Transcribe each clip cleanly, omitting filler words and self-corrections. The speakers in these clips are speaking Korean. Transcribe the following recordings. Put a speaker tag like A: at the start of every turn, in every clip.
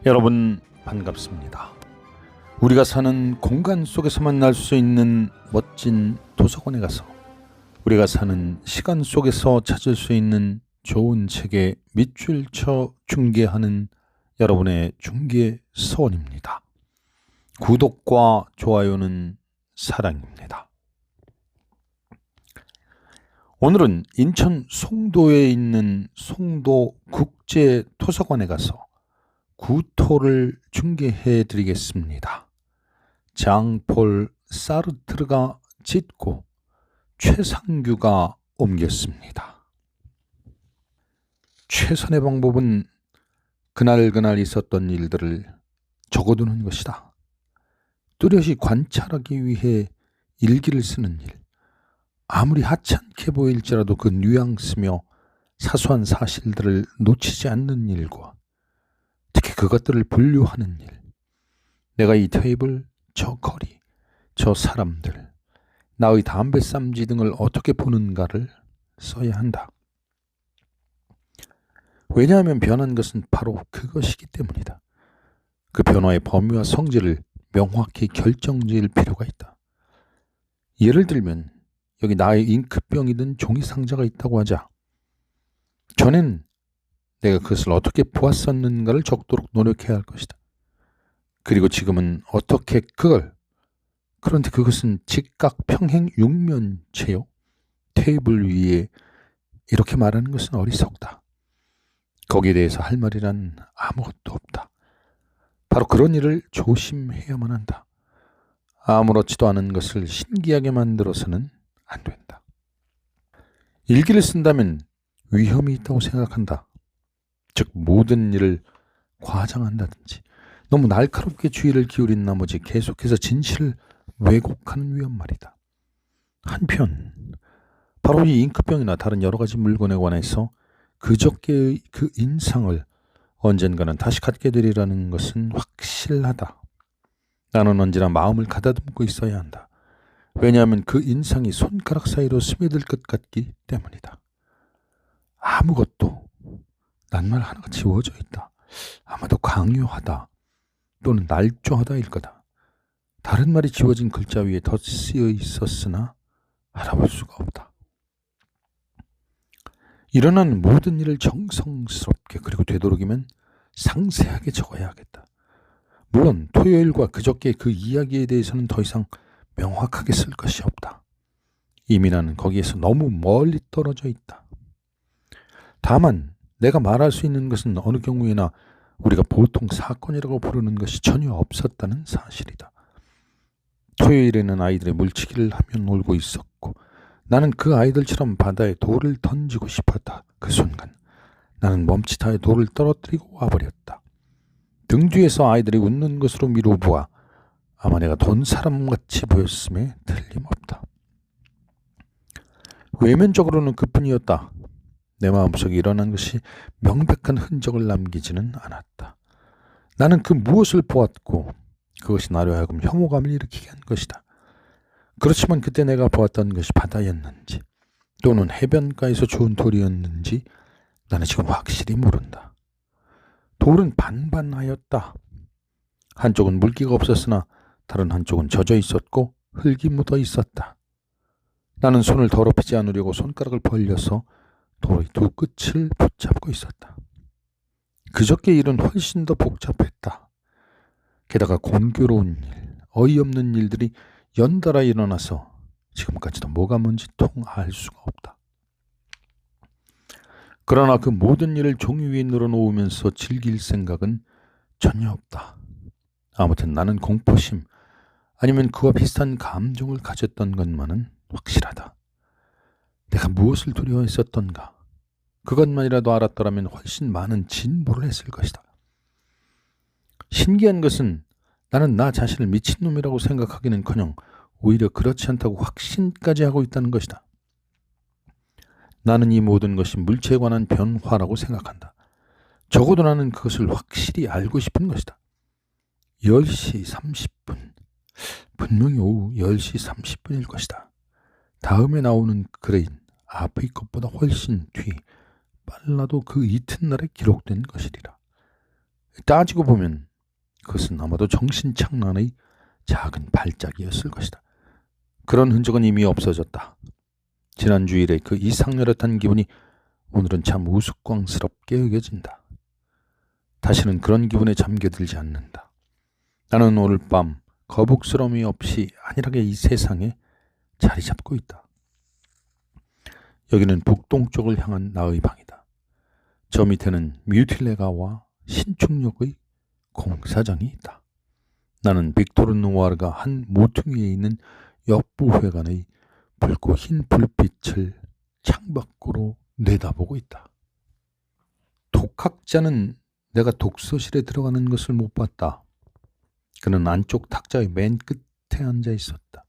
A: 여러분 반갑습니다. 우리가 사는 공간 속에서 만날 수 있는 멋진 도서관에 가서 우리가 사는 시간 속에서 찾을 수 있는 좋은 책의 밑줄 쳐 중계하는 여러분의 중계 서원입니다. 구독과 좋아요는 사랑입니다. 오늘은 인천 송도에 있는 송도국제도서관에 가서 구토를 중계해 드리겠습니다. 장폴 사르트르가 짓고 최상규가 옮겼습니다. 최선의 방법은 그날 있었던 일들을 적어두는 것이다. 뚜렷이 관찰하기 위해 일기를 쓰는 일, 아무리 하찮게 보일지라도 그 뉘앙스며 사소한 사실들을 놓치지 않는 일과 특히 그것들을 분류하는 일, 내가 이 테이블, 저 거리, 저 사람들, 나의 담배 쌈지 등을 어떻게 보는가를 써야 한다. 왜냐하면 변한 것은 바로 그것이기 때문이다. 그 변화의 범위와 성질을 명확히 결정지을 필요가 있다. 예를 들면 여기 나의 잉크병이든 종이 상자가 있다고 하자. 전엔 내가 그것을 어떻게 보았었는가를 적도록 노력해야 할 것이다. 그리고 지금은 어떻게 그런데 그것은 직각 평행 육면체요. 테이블 위에 이렇게 말하는 것은 어리석다. 거기에 대해서 할 말이란 아무것도 없다. 바로 그런 일을 조심해야만 한다. 아무렇지도 않은 것을 신기하게 만들어서는 안 된다. 일기를 쓴다면 위험이 있다고 생각한다. 즉 모든 일을 과장한다든지 너무 날카롭게 주의를 기울인 나머지 계속해서 진실을 왜곡하는 위험 말이다. 한편 바로 이 잉크병이나 다른 여러 가지 물건에 관해서 그저께의 그 인상을 언젠가는 다시 갖게 되리라는 것은 확실하다. 나는 언제나 마음을 가다듬고 있어야 한다. 왜냐하면 그 인상이 손가락 사이로 스며들 것 같기 때문이다. 아무것도 낱말 하나가 지워져 있다. 아마도 강요하다 또는 날조하다일 거다. 다른 말이 지워진 글자 위에 덧쓰여 있었으나 알아볼 수가 없다. 일어나는 모든 일을 정성스럽게 그리고 되도록이면 상세하게 적어야 하겠다. 물론 토요일과 그저께 그 이야기에 대해서는 더 이상 명확하게 쓸 것이 없다. 이미 나는 거기에서 너무 멀리 떨어져 있다. 다만 내가 말할 수 있는 것은 어느 경우에나 우리가 보통 사건이라고 부르는 것이 전혀 없었다는 사실이다. 토요일에는 아이들의 물치기를 하며 놀고 있었고 나는 그 아이들처럼 바다에 돌을 던지고 싶었다. 그 순간 나는 멈칫하여 돌을 떨어뜨리고 와버렸다. 등 뒤에서 아이들이 웃는 것으로 미루보아 아마 내가 돈 사람같이 보였음에 틀림없다. 외면적으로는 그뿐이었다. 내 마음속에 일어난 것이 명백한 흔적을 남기지는 않았다. 나는 그 무엇을 보았고 그것이 나로 하여금 혐오감을 일으키게 한 것이다. 그렇지만 그때 내가 보았던 것이 바다였는지 또는 해변가에서 주운 돌이었는지 나는 지금 확실히 모른다. 돌은 반반하였다. 한쪽은 물기가 없었으나 다른 한쪽은 젖어 있었고 흙이 묻어 있었다. 나는 손을 더럽히지 않으려고 손가락을 벌려서 돌의 두 끝을 붙잡고 있었다. 그저께 일은 훨씬 더 복잡했다. 게다가 공교로운 일, 어이없는 일들이 연달아 일어나서 지금까지도 뭐가 뭔지 통 알 수가 없다. 그러나 그 모든 일을 종이 위에 늘어놓으면서 즐길 생각은 전혀 없다. 아무튼 나는 공포심 아니면 그와 비슷한 감정을 가졌던 것만은 확실하다. 내가 무엇을 두려워했었던가 그것만이라도 알았더라면 훨씬 많은 진보를 했을 것이다. 신기한 것은 나는 나 자신을 미친놈이라고 생각하기는커녕 오히려 그렇지 않다고 확신까지 하고 있다는 것이다. 나는 이 모든 것이 물체에 관한 변화라고 생각한다. 적어도 나는 그것을 확실히 알고 싶은 것이다. 10시 30분. 분명히 오후 10시 30분일 것이다. 다음에 나오는 글인 앞의 것보다 훨씬 뒤, 빨라도 그 이튿날에 기록된 것이리라. 따지고 보면 그것은 아마도 정신착란의 작은 발작이었을 것이다. 그런 흔적은 이미 없어졌다. 지난 주일의 그 이상렬릇한 기분이 오늘은 참 우스꽝스럽게 여겨진다. 다시는 그런 기분에 잠겨들지 않는다. 나는 오늘 밤 거북스러움이 없이 안일하게 이 세상에 자리 잡고 있다. 여기는 북동쪽을 향한 나의 방이다. 저 밑에는 뮤틸레가와 신축역의 공사장이 있다. 나는 빅토르 누아르가 한 모퉁이에 있는 역부회관의 붉고 흰 불빛을 창밖으로 내다보고 있다. 독학자는 내가 독서실에 들어가는 것을 못 봤다. 그는 안쪽 탁자의 맨 끝에 앉아 있었다.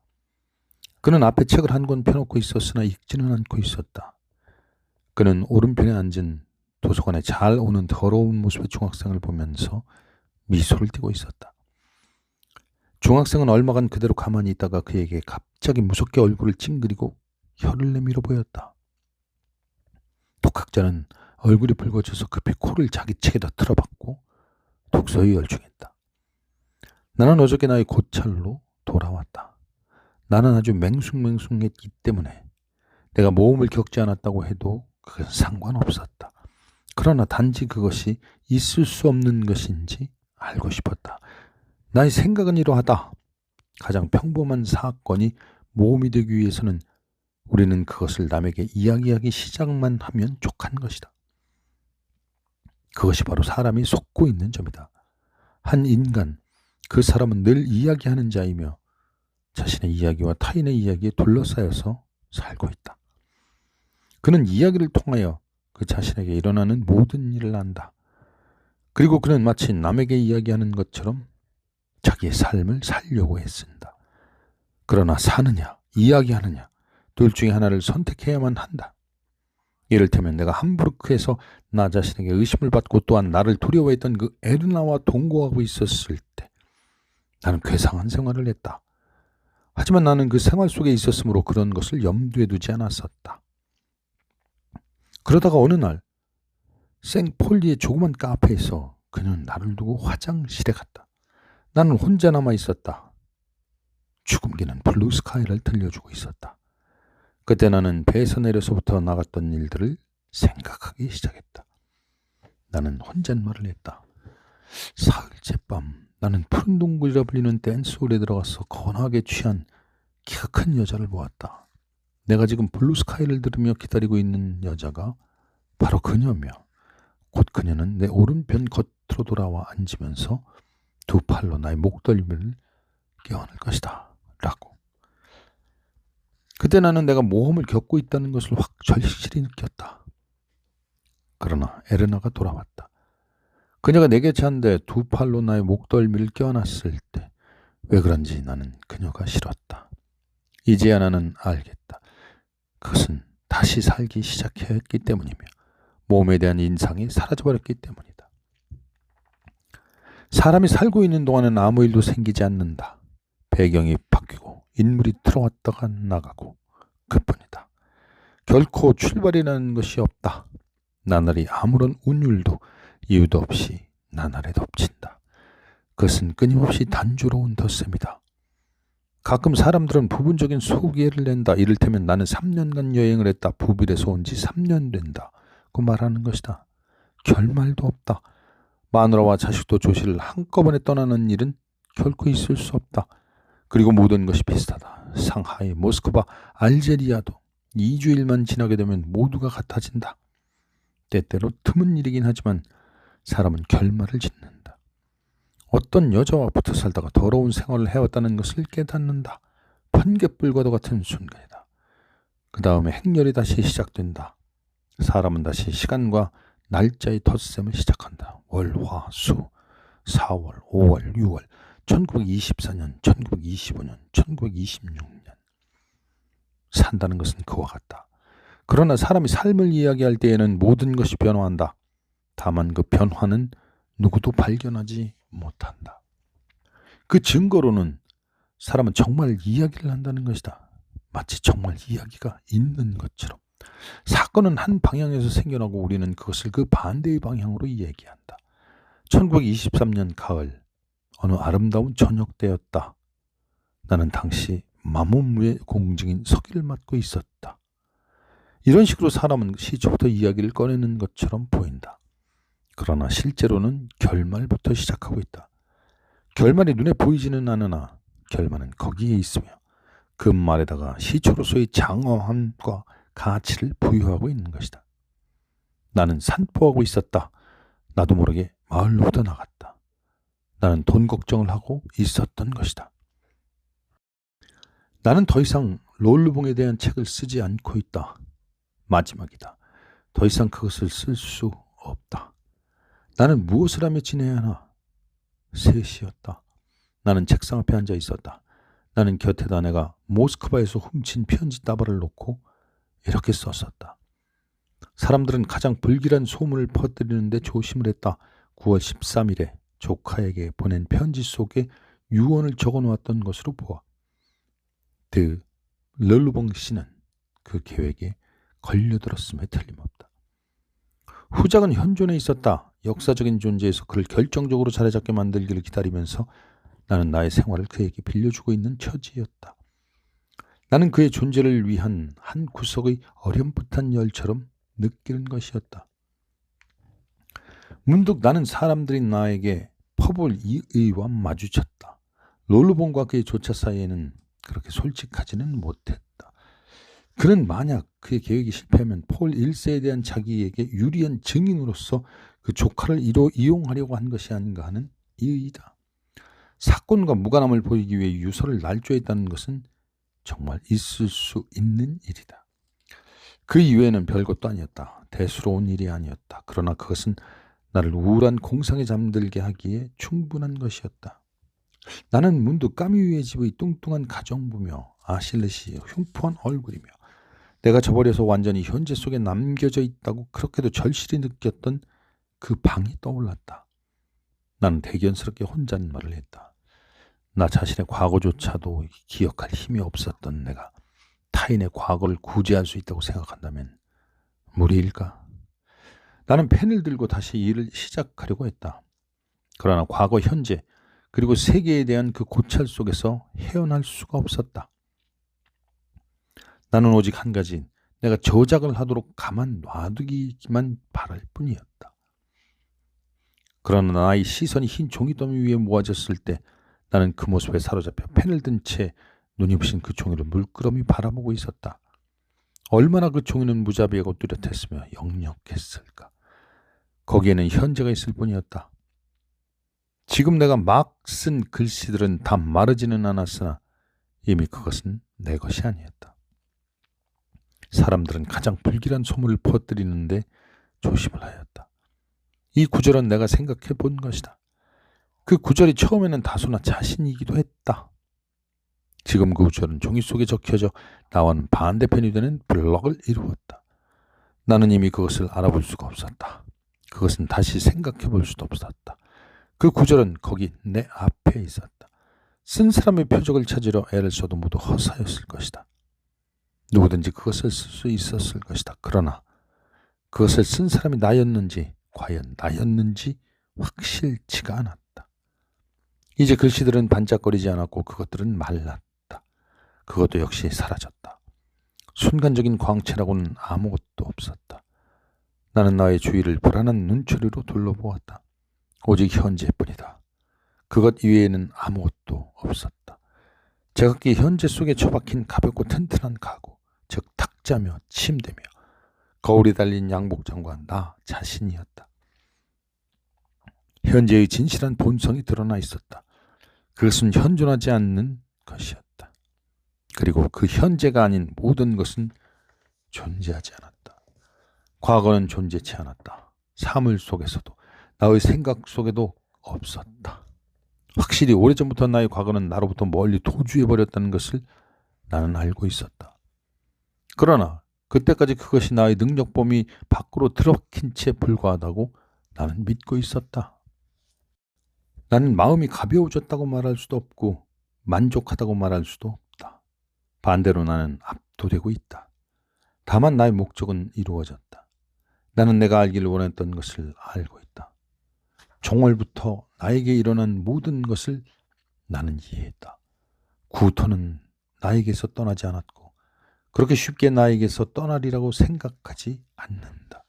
A: 그는 앞에 책을 한 권 펴놓고 있었으나 읽지는 않고 있었다. 그는 오른편에 앉은 도서관에 잘 오는 더러운 모습의 중학생을 보면서 미소를 띠고 있었다. 중학생은 얼마간 그대로 가만히 있다가 그에게 갑자기 무섭게 얼굴을 찡그리고 혀를 내밀어 보였다. 독학자는 얼굴이 붉어져서 급히 코를 자기 책에다 틀어박고 독서에 열중했다. 나는 어저께 나의 고찰로 돌아왔다. 나는 아주 맹숭맹숭했기 때문에 내가 모험을 겪지 않았다고 해도 그건 상관없었다. 그러나 단지 그것이 있을 수 없는 것인지 알고 싶었다. 나의 생각은 이러하다. 가장 평범한 사건이 모험이 되기 위해서는 우리는 그것을 남에게 이야기하기 시작만 하면 족한 것이다. 그것이 바로 사람이 속고 있는 점이다. 한 인간, 그 사람은 늘 이야기하는 자이며 자신의 이야기와 타인의 이야기에 둘러싸여서 살고 있다. 그는 이야기를 통하여 그 자신에게 일어나는 모든 일을 안다. 그리고 그는 마치 남에게 이야기하는 것처럼 자기의 삶을 살려고 애쓴다. 그러나 사느냐, 이야기하느냐, 둘 중에 하나를 선택해야만 한다. 이를테면 내가 함부르크에서 나 자신에게 의심을 받고 또한 나를 두려워했던 그 에르나와 동거하고 있었을 때 나는 괴상한 생활을 했다. 하지만 나는 그 생활 속에 있었으므로 그런 것을 염두에 두지 않았었다. 그러다가 어느 날 생폴리의 조그만 카페에서 그는 나를 두고 화장실에 갔다. 나는 혼자 남아 있었다. 죽음기는 블루스카이를 들려주고 있었다. 그때 나는 배에서 내려서부터 나갔던 일들을 생각하기 시작했다. 나는 혼잣말을 했다. 사흘째 밤 나는 푸른 동굴이라 불리는 댄스홀에 들어가서 거나하게 취한 키가 큰 여자를 보았다. 내가 지금 블루스카이를 들으며 기다리고 있는 여자가 바로 그녀며 곧 그녀는 내 오른편 겉으로 돌아와 앉으면서 두 팔로 나의 목덜미를 껴안을 것이다. 라고. 그때 나는 내가 모험을 겪고 있다는 것을 확 절실히 느꼈다. 그러나 에르나가 돌아왔다. 그녀가 내 곁에 앉아 두 팔로 나의 목덜미를 껴안았을 때 왜 그런지 나는 그녀가 싫었다. 이제야 나는 알겠다. 그것은 다시 살기 시작해야 했기 때문이며 몸에 대한 인상이 사라져버렸기 때문이다. 사람이 살고 있는 동안은 아무 일도 생기지 않는다. 배경이 바뀌고 인물이 들어왔다가 나가고 그뿐이다. 결코 출발이라는 것이 없다. 나날이 아무런 운율도 이유도 없이 나날에 덮친다. 그것은 끊임없이 단조로운 덧셈이다. 가끔 사람들은 부분적인 소개를 낸다. 이를테면 나는 3년간 여행을 했다. 부빌에서 온 지 3년 된다고 말하는 것이다. 결말도 없다. 마누라와 자식도 조실을 한꺼번에 떠나는 일은 결코 있을 수 없다. 그리고 모든 것이 비슷하다. 상하이, 모스크바, 알제리아도 2주일만 지나게 되면 모두가 같아진다. 때때로 드문 일이긴 하지만 사람은 결말을 짓는다. 어떤 여자와 붙어 살다가 더러운 생활을 해왔다는 것을 깨닫는다. 번갯불과도 같은 순간이다. 그 다음에 행렬이 다시 시작된다. 사람은 다시 시간과 날짜의 덧셈을 시작한다. 월, 화, 수, 4월, 5월, 6월, 1924년, 1925년, 1926년. 산다는 것은 그와 같다. 그러나 사람이 삶을 이야기할 때에는 모든 것이 변화한다. 다만 그 변화는 누구도 발견하지 못한다. 그 증거로는 사람은 정말 이야기를 한다는 것이다. 마치 정말 이야기가 있는 것처럼. 사건은 한 방향에서 생겨나고 우리는 그것을 그 반대의 방향으로 얘기한다. 1923년 가을 어느 아름다운 저녁 때였다. 나는 당시 마모무의 공증인 서기를 맡고 있었다. 이런 식으로 사람은 시초부터 이야기를 꺼내는 것처럼 보인다. 그러나 실제로는 결말부터 시작하고 있다. 결말이 눈에 보이지는 않으나 결말은 거기에 있으며 그 말에다가 시초로서의 장엄함과 가치를 부여하고 있는 것이다. 나는 산보하고 있었다. 나도 모르게 마을로부터 나갔다. 나는 돈 걱정을 하고 있었던 것이다. 나는 더 이상 롤루봉에 대한 책을 쓰지 않고 있다. 마지막이다. 더 이상 그것을 쓸 수 없다. 나는 무엇을 하며 지내야 하나? 3시였다. 나는 책상 앞에 앉아 있었다. 나는 곁에다 내가 모스크바에서 훔친 편지 따발을 놓고 이렇게 썼었다. 사람들은 가장 불길한 소문을 퍼뜨리는데 조심을 했다. 9월 13일에 조카에게 보낸 편지 속에 유언을 적어놓았던 것으로 보아 르르봉 씨는 그 계획에 걸려들었음에 틀림없다. 후작은 현존에 있었다. 역사적인 존재에서 그를 결정적으로 자리잡게 만들기를 기다리면서 나는 나의 생활을 그에게 빌려주고 있는 처지였다. 나는 그의 존재를 위한 한 구석의 어렴풋한 열처럼 느끼는 것이었다. 문득 나는 사람들이 나에게 퍼볼 이의와 마주쳤다. 롤루봉과 그의 조차 사이에는 그렇게 솔직하지는 못했다. 그는 만약 그의 계획이 실패하면 폴 1세에 대한 자기에게 유리한 증인으로서 그 조카를 이용하려고 한 것이 아닌가 하는 이의다. 사건과 무관함을 보이기 위해 유서를 날조했다는 것은 정말 있을 수 있는 일이다. 그 이외에는 별것도 아니었다. 대수로운 일이 아니었다. 그러나 그것은 나를 우울한 공상에 잠들게 하기에 충분한 것이었다. 나는 문득 까뮤의 집의 뚱뚱한 가정부며 아실레시의 흉포한 얼굴이며 내가 저버려서 완전히 현재 속에 남겨져 있다고 그렇게도 절실히 느꼈던 그 방이 떠올랐다. 나는 대견스럽게 혼잣말을 했다. 나 자신의 과거조차도 기억할 힘이 없었던 내가 타인의 과거를 구제할 수 있다고 생각한다면 무리일까? 나는 펜을 들고 다시 일을 시작하려고 했다. 그러나 과거, 현재, 그리고 세계에 대한 그 고찰 속에서 헤어날 수가 없었다. 나는 오직 한 가지, 내가 저작을 하도록 가만 놔두기만 바랄 뿐이었다. 그러나 나의 시선이 흰 종이더미 위에 모아졌을 때 나는 그 모습에 사로잡혀 펜을 든 채 눈이 부신 그 종이를 물끄러미 바라보고 있었다. 얼마나 그 종이는 무자비하고 뚜렷했으며 역력했을까. 거기에는 현재가 있을 뿐이었다. 지금 내가 막 쓴 글씨들은 다 마르지는 않았으나 이미 그것은 내 것이 아니었다. 사람들은 가장 불길한 소문을 퍼뜨리는데 조심을 하였다. 이 구절은 내가 생각해 본 것이다. 그 구절이 처음에는 다소나 자신이기도 했다. 지금 그 구절은 종이 속에 적혀져 나와는 반대편이 되는 블럭을 이루었다. 나는 이미 그것을 알아볼 수가 없었다. 그것은 다시 생각해 볼 수도 없었다. 그 구절은 거기 내 앞에 있었다. 쓴 사람의 표적을 찾으려 애를 써도 모두 허사였을 것이다. 누구든지 그것을 쓸 수 있었을 것이다. 그러나 그것을 쓴 사람이 나였는지, 과연 나였는지 확실치가 않았다. 이제 글씨들은 반짝거리지 않았고 그것들은 말랐다. 그것도 역시 사라졌다. 순간적인 광채라고는 아무것도 없었다. 나는 나의 주위를 불안한 눈초리로 둘러보았다. 오직 현재뿐이다. 그것 이외에는 아무것도 없었다. 제각기 현재 속에 처박힌 가볍고 튼튼한 가구, 즉 탁자며 침대며 거울이 달린 양복장과 나 자신이었다. 현재의 진실한 본성이 드러나 있었다. 그것은 현존하지 않는 것이었다. 그리고 그 현재가 아닌 모든 것은 존재하지 않았다. 과거는 존재치 않았다. 사물 속에서도 나의 생각 속에도 없었다. 확실히 오래전부터 나의 과거는 나로부터 멀리 도주해버렸다는 것을 나는 알고 있었다. 그러나 그때까지 그것이 나의 능력 범위 밖으로 들어박힌 채 불과하다고 나는 믿고 있었다. 나는 마음이 가벼워졌다고 말할 수도 없고 만족하다고 말할 수도 없다. 반대로 나는 압도되고 있다. 다만 나의 목적은 이루어졌다. 나는 내가 알기를 원했던 것을 알고 있다. 종월부터 나에게 일어난 모든 것을 나는 이해했다. 구토는 나에게서 떠나지 않았고 그렇게 쉽게 나에게서 떠나리라고 생각하지 않는다.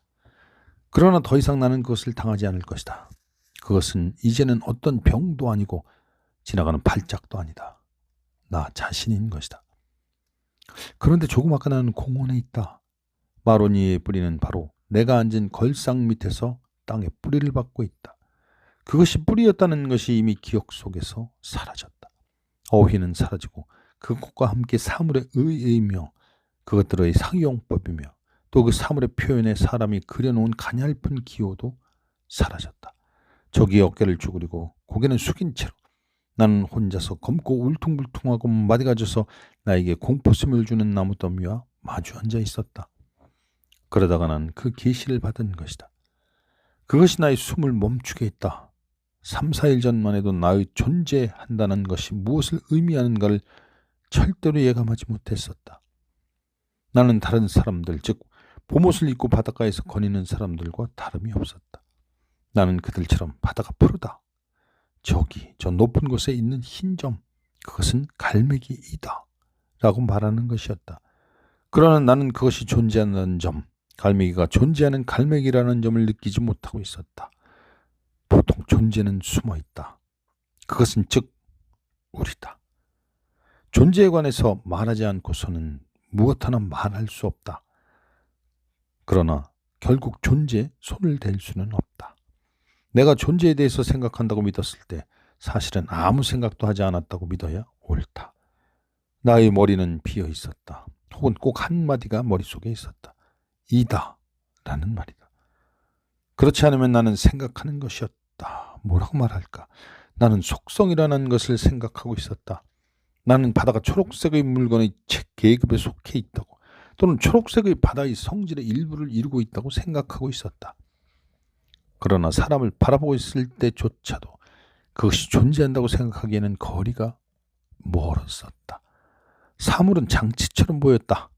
A: 그러나 더 이상 나는 그것을 당하지 않을 것이다. 그것은 이제는 어떤 병도 아니고 지나가는 발작도 아니다. 나 자신인 것이다. 그런데 조금 아까 나는 공원에 있다. 마로니의 뿌리는 바로 내가 앉은 걸상 밑에서 땅에 뿌리를 받고 있다. 그것이 뿌리였다는 것이 이미 기억 속에서 사라졌다. 어휘는 사라지고 그것과 함께 사물의 의의며 그것들의 상용법이며 또 그 사물의 표현에 사람이 그려놓은 가냘픈 기호도 사라졌다. 저기 어깨를 쭈그리고 고개는 숙인 채로 나는 혼자서 검고 울퉁불퉁하고 마디가져서 나에게 공포심을 주는 나무더미와 마주 앉아 있었다. 그러다가 난 그 계시를 받은 것이다. 그것이 나의 숨을 멈추게 했다. 3, 4일 전만 해도 나의 존재한다는 것이 무엇을 의미하는가를 절대로 예감하지 못했었다. 나는 다른 사람들, 즉 봄옷을 입고 바닷가에서 거니는 사람들과 다름이 없었다. 나는 그들처럼 바다가 푸르다. 저기 저 높은 곳에 있는 흰 점, 그것은 갈매기이다 라고 말하는 것이었다. 그러나 나는 그것이 존재하는 점, 갈매기가 존재하는 갈매기라는 점을 느끼지 못하고 있었다. 보통 존재는 숨어있다. 그것은 즉 우리다. 존재에 관해서 말하지 않고서는 무엇 하나 말할 수 없다. 그러나 결국 존재에 손을 댈 수는 없다. 내가 존재에 대해서 생각한다고 믿었을 때 사실은 아무 생각도 하지 않았다고 믿어야 옳다. 나의 머리는 비어 있었다. 혹은 꼭 한마디가 머릿속에 있었다. 이다 라는 말이다. 그렇지 않으면 나는 생각하는 것이었다. 뭐라고 말할까? 나는 속성이라는 것을 생각하고 있었다. 나는 바다가 초록색의 물건의 계급에 속해 있다고 또는 초록색의 바다의 성질의 일부를 이루고 있다고 생각하고 있었다. 그러나 사람을 바라보고 있을 때조차도 그것이 존재한다고 생각하기에는 거리가 멀었었다. 사물은 장치처럼 보였다.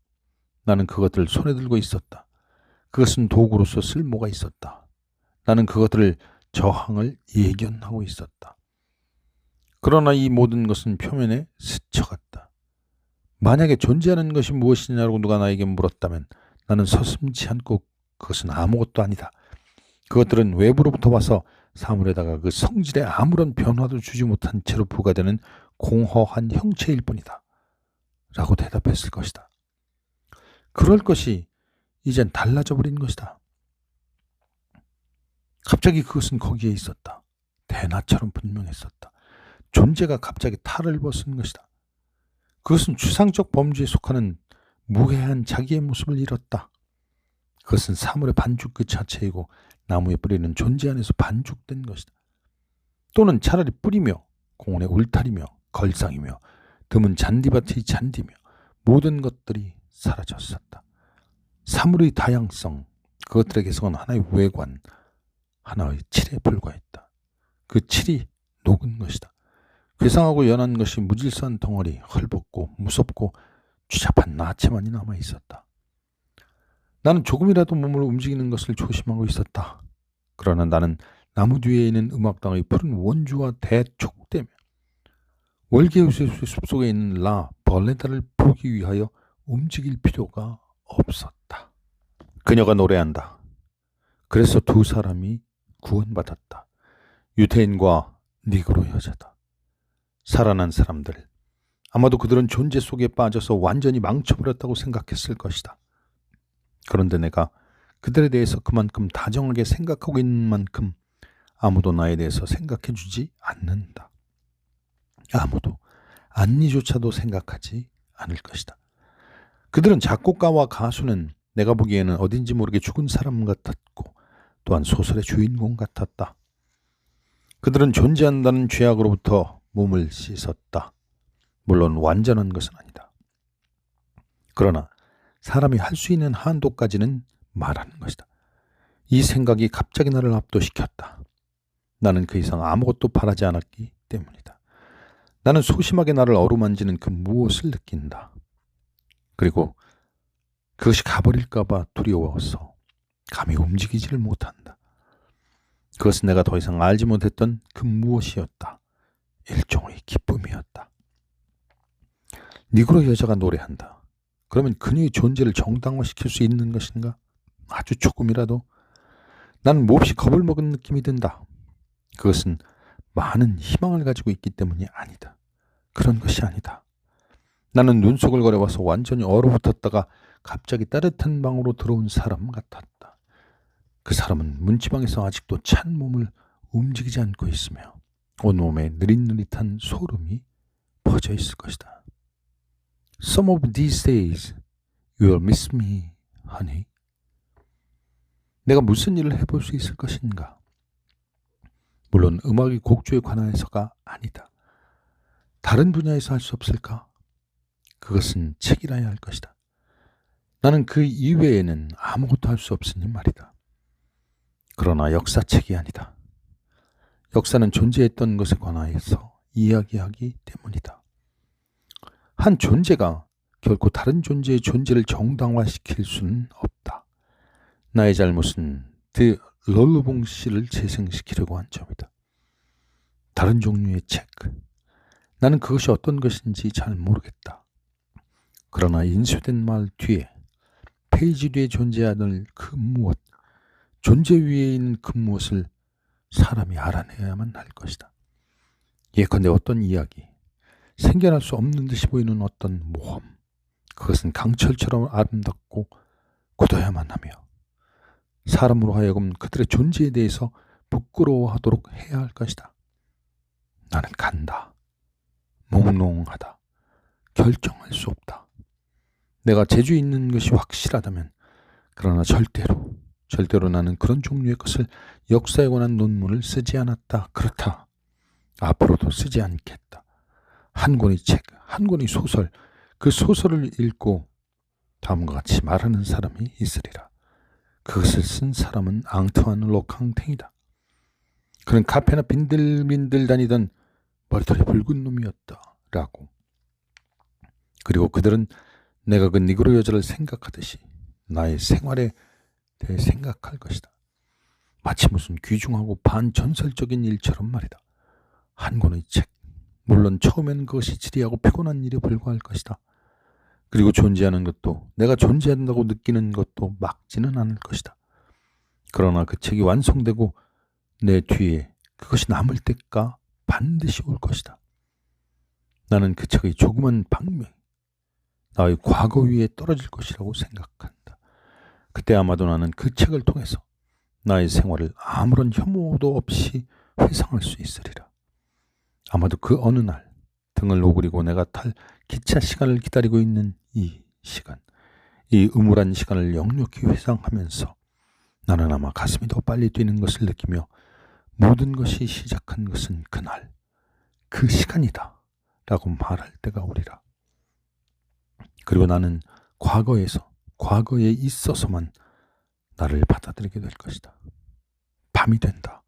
A: 나는 그것들을 손에 들고 있었다. 그것은 도구로서 쓸모가 있었다. 나는 그것들을 저항을 예견하고 있었다. 그러나 이 모든 것은 표면에 스쳐갔다. 만약에 존재하는 것이 무엇이냐고 누가 나에게 물었다면 나는 서슴지 않고 그것은 아무것도 아니다. 그것들은 외부로부터 와서 사물에다가 그 성질에 아무런 변화도 주지 못한 채로 부과되는 공허한 형체일 뿐이다. 라고 대답했을 것이다. 그럴 것이 이젠 달라져 버린 것이다. 갑자기 그것은 거기에 있었다. 대낮처럼 분명했었다. 존재가 갑자기 탈을 벗은 것이다. 그것은 추상적 범주에 속하는 무해한 자기의 모습을 잃었다. 그것은 사물의 반죽 그 자체이고 나무의 뿌리는 존재 안에서 반죽된 것이다. 또는 차라리 뿌리며 공원의 울타리며 걸상이며 드문 잔디밭의 잔디며 모든 것들이 사라졌었다. 사물의 다양성, 그것들에게서는 하나의 외관, 하나의 칠에 불과했다. 그 칠이 녹은 것이다. 괴상하고 연한 것이 무질서한 덩어리, 헐벗고 무섭고 추잡한 나체만이 남아있었다. 나는 조금이라도 몸을 움직이는 것을 조심하고 있었다. 그러나 나는 나무 뒤에 있는 음악당의 푸른 원주와 대촉대며 월계의 숲속에 있는 라 벌레다를 보기 위하여 움직일 필요가 없었다. 그녀가 노래한다. 그래서 두 사람이 구원받았다. 유태인과 니그로 여자다. 살아난 사람들, 아마도 그들은 존재 속에 빠져서 완전히 망쳐버렸다고 생각했을 것이다. 그런데 내가 그들에 대해서 그만큼 다정하게 생각하고 있는 만큼 아무도 나에 대해서 생각해 주지 않는다. 아무도 안니조차도 생각하지 않을 것이다. 그들은 작곡가와 가수는 내가 보기에는 어딘지 모르게 죽은 사람 같았고 또한 소설의 주인공 같았다. 그들은 존재한다는 죄악으로부터 몸을 씻었다. 물론 완전한 것은 아니다. 그러나 사람이 할 수 있는 한도까지는 말하는 것이다. 이 생각이 갑자기 나를 압도시켰다. 나는 그 이상 아무것도 바라지 않았기 때문이다. 나는 소심하게 나를 어루만지는 그 무엇을 느낀다. 그리고 그것이 가버릴까 봐 두려워서 감히 움직이지를 못한다. 그것은 내가 더 이상 알지 못했던 그 무엇이었다. 일종의 기쁨이었다. 니그로 여자가 노래한다. 그러면 그녀의 존재를 정당화시킬 수 있는 것인가? 아주 조금이라도. 나는 몹시 겁을 먹은 느낌이 든다. 그것은 많은 희망을 가지고 있기 때문이 아니다. 그런 것이 아니다. 나는 눈속을 거려와서 완전히 얼어붙었다가 갑자기 따뜻한 방으로 들어온 사람 같았다. 그 사람은 문지방에서 아직도 찬 몸을 움직이지 않고 있으며 온몸에 느릿느릿한 소름이 퍼져 있을 것이다. Some of these days you will miss me, honey. 내가 무슨 일을 해볼 수 있을 것인가? 물론 음악의 곡조에 관하여서가 아니다. 다른 분야에서 할 수 없을까? 그것은 책이라야 할 것이다. 나는 그 이외에는 아무것도 할 수 없으니 말이다. 그러나 역사책이 아니다. 역사는 존재했던 것에 관하여서 이야기하기 때문이다. 한 존재가 결코 다른 존재의 존재를 정당화시킬 수는 없다. 나의 잘못은 드 롤루봉 씨를 재생시키려고 한 점이다. 다른 종류의 책. 나는 그것이 어떤 것인지 잘 모르겠다. 그러나 인쇄된 말 뒤에, 페이지 뒤에 존재하는 그 무엇, 존재 위에 있는 그 무엇을 사람이 알아내야만 할 것이다. 예컨대 어떤 이야기, 생겨날 수 없는 듯이 보이는 어떤 모험, 그것은 강철처럼 아름답고 굳어야만 하며 사람으로 하여금 그들의 존재에 대해서 부끄러워하도록 해야 할 것이다. 나는 간다. 몽롱하다. 결정할 수 없다. 내가 재주 있는 것이 확실하다면, 그러나 절대로 나는 그런 종류의 것을 역사에 관한 논문을 쓰지 않았다. 그렇다. 앞으로도 쓰지 않겠다. 한 권의 책, 한 권의 소설, 그 소설을 읽고 다음과 같이 말하는 사람이 있으리라. 그것을 쓴 사람은 앙투안 로캉탱이다. 그는 카페나 빈들빈들 다니던 머리털이 붉은 놈이었다. 라고. 그리고 그들은 내가 그 니그로 여자를 생각하듯이 나의 생활에 대해 생각할 것이다. 마치 무슨 귀중하고 반전설적인 일처럼 말이다. 한 권의 책. 물론 처음에는 그것이 지리하고 피곤한 일에 불과할 것이다. 그리고 존재하는 것도, 내가 존재한다고 느끼는 것도 막지는 않을 것이다. 그러나 그 책이 완성되고 내 뒤에 그것이 남을 때가 반드시 올 것이다. 나는 그 책의 조그만 방명이 나의 과거 위에 떨어질 것이라고 생각한다. 그때 아마도 나는 그 책을 통해서 나의 생활을 아무런 혐오도 없이 회상할 수 있으리라. 아마도 그 어느 날 등을 오그리고 내가 탈 기차 시간을 기다리고 있는 이 시간, 이 음울한 시간을 역력히 회상하면서 나는 아마 가슴이 더 빨리 뛰는 것을 느끼며 모든 것이 시작한 것은 그날, 그 시간이다 라고 말할 때가 오리라. 그리고 나는 과거에 있어서만 나를 받아들이게 될 것이다. 밤이 된다.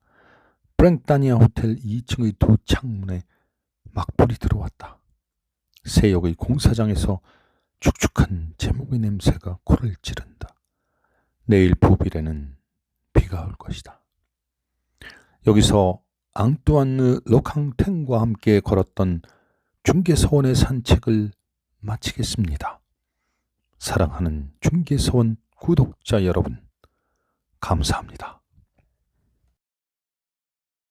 A: 프랭다니아 호텔 2층의 두 창문에 막불이 들어왔다. 새역의 공사장에서 축축한 제목의 냄새가 코를 찌른다. 내일 부빌에는 비가 올 것이다. 여기서 앙뚜안느 로캉탱과 함께 걸었던 중계서원의 산책을 마치겠습니다. 사랑하는 중계서원 구독자 여러분, 감사합니다.